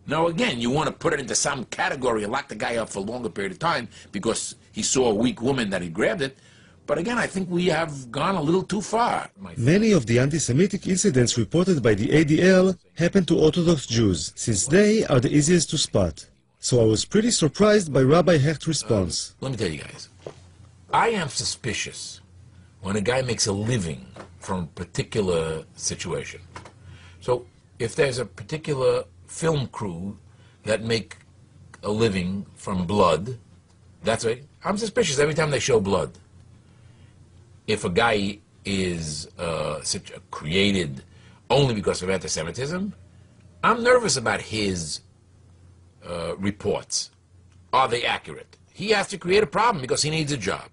Now, again, you want to put it into some category and lock the guy up for a longer period of time because he saw a weak woman that he grabbed it. But again, I think we have gone a little too far. Many of the anti-Semitic incidents reported by the ADL happen to Orthodox Jews, since they are the easiest to spot. So I was pretty surprised by Rabbi Hecht's response. Let me tell you guys, I am suspicious when a guy makes a living from a particular situation. So if there's a particular film crew that make a living from blood, that's right, I'm suspicious every time they show blood. If a guy is created only because of anti-Semitism, I'm nervous about his reports. Are they accurate? He has to create a problem because he needs a job.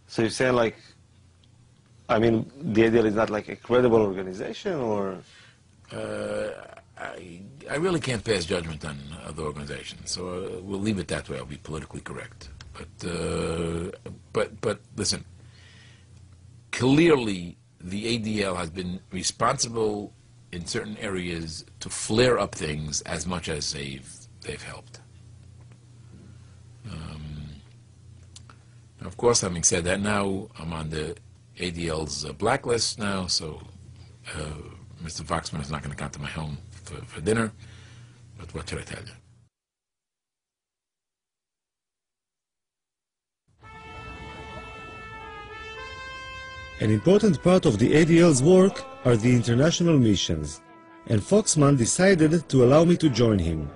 So you're saying, like, I mean, the ADL is not like a credible organization, or? I really can't pass judgment on other organizations, so we'll leave it that way. I'll be politically correct. But listen, clearly the ADL has been responsible in certain areas to flare up things as much as they've helped. Of course, having said that, now I'm on the ADL's blacklist now, so Mr. Foxman is not going to come to my home for dinner, but what should I tell you? An important part of the ADL's work are the international missions, and Foxman decided to allow me to join him.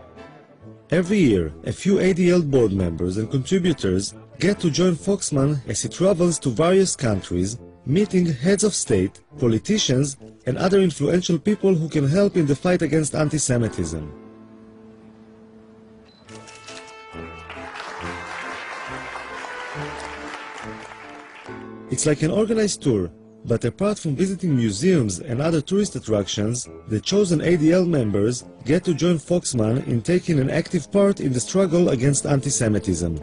Every year, a few ADL board members and contributors get to join Foxman as he travels to various countries, meeting heads of state, politicians, and other influential people who can help in the fight against anti-Semitism. It's like an organized tour, but apart from visiting museums and other tourist attractions, the chosen ADL members get to join Foxman in taking an active part in the struggle against anti-Semitism.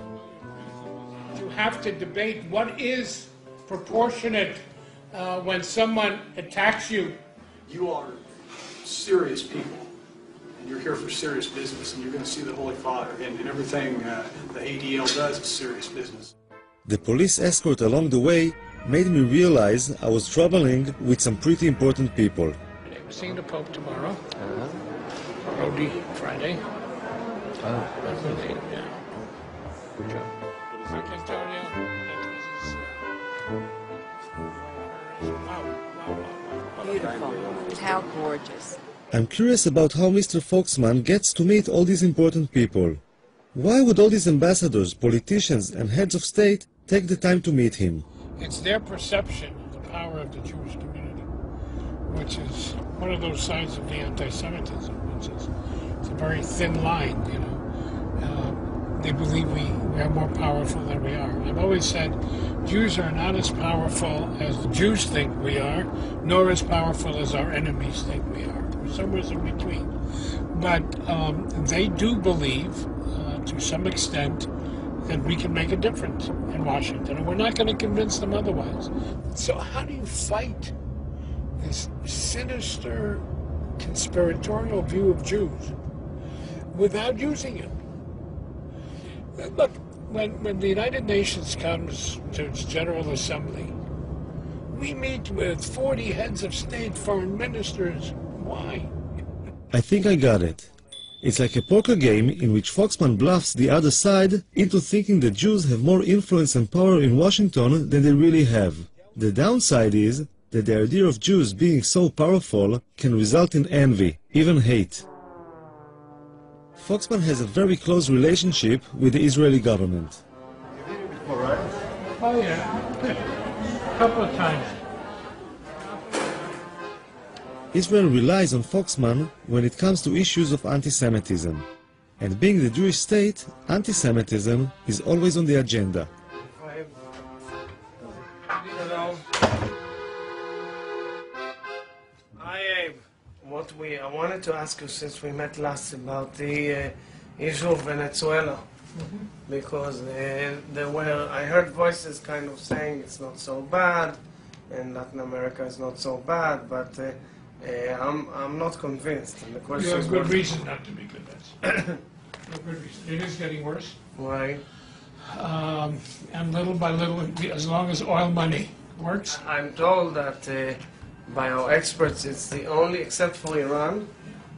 You have to debate what is proportionate when someone attacks you. You are serious people, and you're here for serious business, and you're going to see the Holy Father, and everything the ADL does is serious business. The police escort along the way made me realize I was traveling with some pretty important people. We're seeing the Pope tomorrow. Rodi Friday. Yeah. Good job. Mark Antonio. Beautiful. How gorgeous. I'm curious about how Mr. Foxman gets to meet all these important people. Why would all these ambassadors, politicians, and heads of state take the time to meet him? It's their perception of the power of the Jewish community, which is one of those sides of the anti-Semitism, which is it's a very thin line, you know. They believe we are more powerful than we are. I've always said Jews are not as powerful as the Jews think we are, nor as powerful as our enemies think we are. We're somewhere in between. But they do believe, to some extent, that we can make a difference in Washington, and we're not going to convince them otherwise. So how do you fight this sinister, conspiratorial view of Jews without using it? Look, when the United Nations comes to its General Assembly, we meet with 40 heads of state, foreign ministers. Why? I think I got it. It's like a poker game in which Foxman bluffs the other side into thinking the Jews have more influence and power in Washington than they really have. The downside is that the idea of Jews being so powerful can result in envy, even hate. Foxman has a very close relationship with the Israeli government. All right. Oh, yeah. A couple of times. Israel relies on Foxman when it comes to issues of anti-Semitism. And being the Jewish state, anti-Semitism is always on the agenda. Hello. Hi, Abe. I wanted to ask you, since we met last, about the issue of Venezuela. Because I heard voices kind of saying it's not so bad, and Latin America is not so bad, but I'm not convinced. And the You question have is good what- reason not to be convinced. You have good reason. It is getting worse. Why? And little by little, as long as oil money works, I'm told that by our experts, it's the only, except for Iran,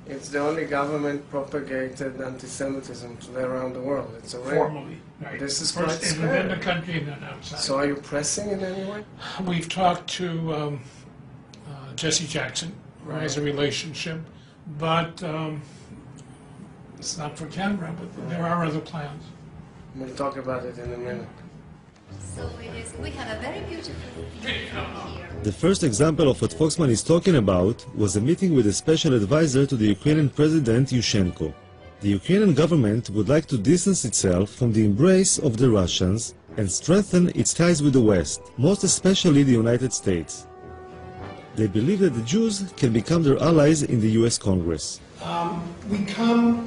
it's the only government-propagated anti-Semitism around the world. It's a rare. formally. Right. This is First quite within the scary. country and then outside. So are you pressing in any way? We've talked to Jesse Jackson, who has a relationship, but it's not for camera, but there are other plans. We'll talk about it in a minute. So it is, we have a very beautiful video here. The first example of what Foxman is talking about was a meeting with a special advisor to the Ukrainian President Yushchenko. The Ukrainian government would like to distance itself from the embrace of the Russians and strengthen its ties with the West, most especially the United States. They believe that the Jews can become their allies in the US Congress. We come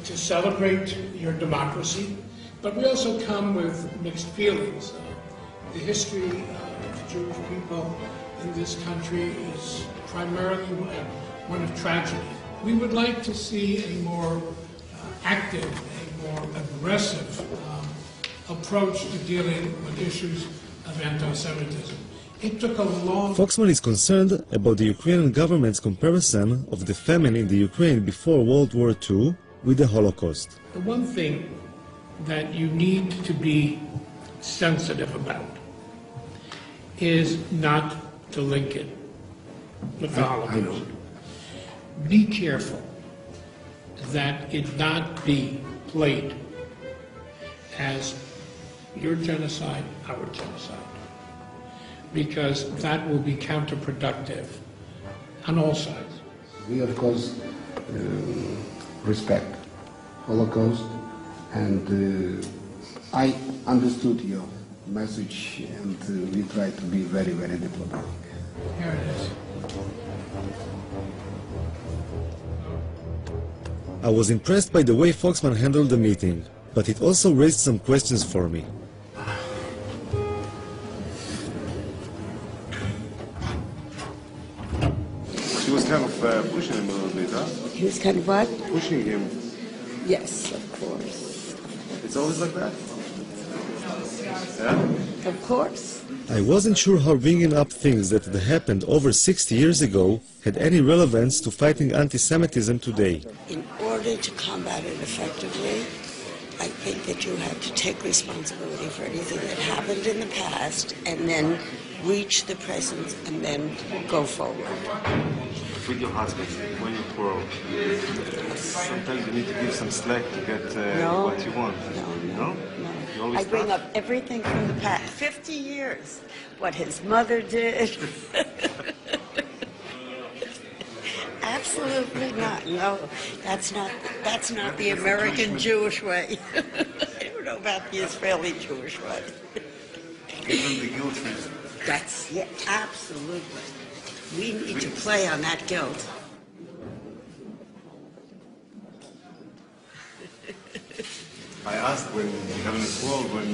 to celebrate your democracy, but we also come with mixed feelings. The history of the Jewish people in this country is primarily one of tragedy. We would like to see a more active, a more aggressive approach to dealing with issues of anti-Semitism. It took a long Foxman is concerned about the Ukrainian government's comparison of the famine in the Ukraine before World War II with the Holocaust. The one thing that you need to be sensitive about is not to link it with the Holocaust. Be careful that it not be played as your genocide, our genocide, because that will be counterproductive on all sides. We, of course, respect Holocaust, and I understood your message, and we try to be very, very diplomatic. Here it is. I was impressed by the way Foxman handled the meeting, but it also raised some questions for me. She was kind of pushing him a little bit, huh? He was kind of what? Pushing him. Yes, of course. It's always like that? Yeah? Of course. I wasn't sure how bringing up things that had happened over 60 years ago had any relevance to fighting anti-Semitism today. In order to combat it effectively, I think that you have to take responsibility for anything that happened in the past and then reach the present and then go forward. With your husband, when you quarrel, sometimes you need to give some slack to get what you want. No. I bring up everything from the past. 50 years. What his mother did. Absolutely not. No, that's not the American Jewish way. I don't know about the Israeli Jewish way. Give them the guilt trip. That's, yeah, absolutely. We need to play on that guilt. I asked when you have any quarrel,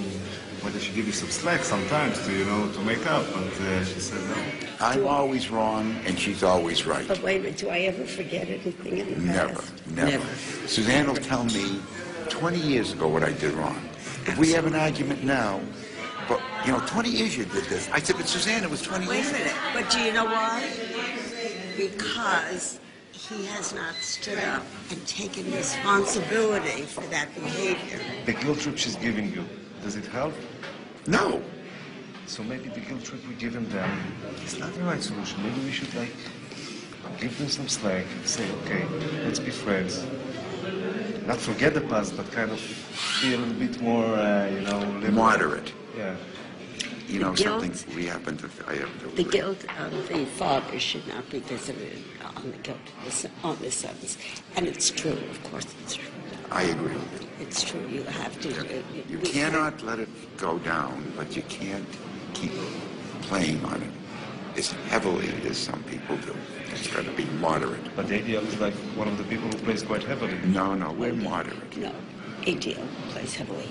whether she give you some slack sometimes to, to make up, and she said no. I'm always wrong, and she's always right. But wait a minute, do I ever forget anything in the past? Never. Suzanne will tell me 20 years ago what I did wrong. If we have an argument now, but, 20 years you did this. I said, but Suzanne, it was 20 Wait years a minute, but do you know why? Because he has not stood up and taken responsibility for that behavior. The guilt trip she's giving you, does it help? No. So maybe the guilt trip we're giving them is not the right solution. Maybe we should, give them some slack, say, okay, let's be friends. Not forget the past, but kind of be a little bit more, liberal. Moderate. Yeah. Something we happen to... The guilt of the father should not be visited on the guilt on the sons. And it's true, of course it's true. I agree with you. It's true, you have to... You cannot let it go down, but you can't keep playing on it as heavily as some people do. It's got to be moderate. But ADL is like one of the people who plays quite heavily. No, we're moderate. No, ADL plays heavily.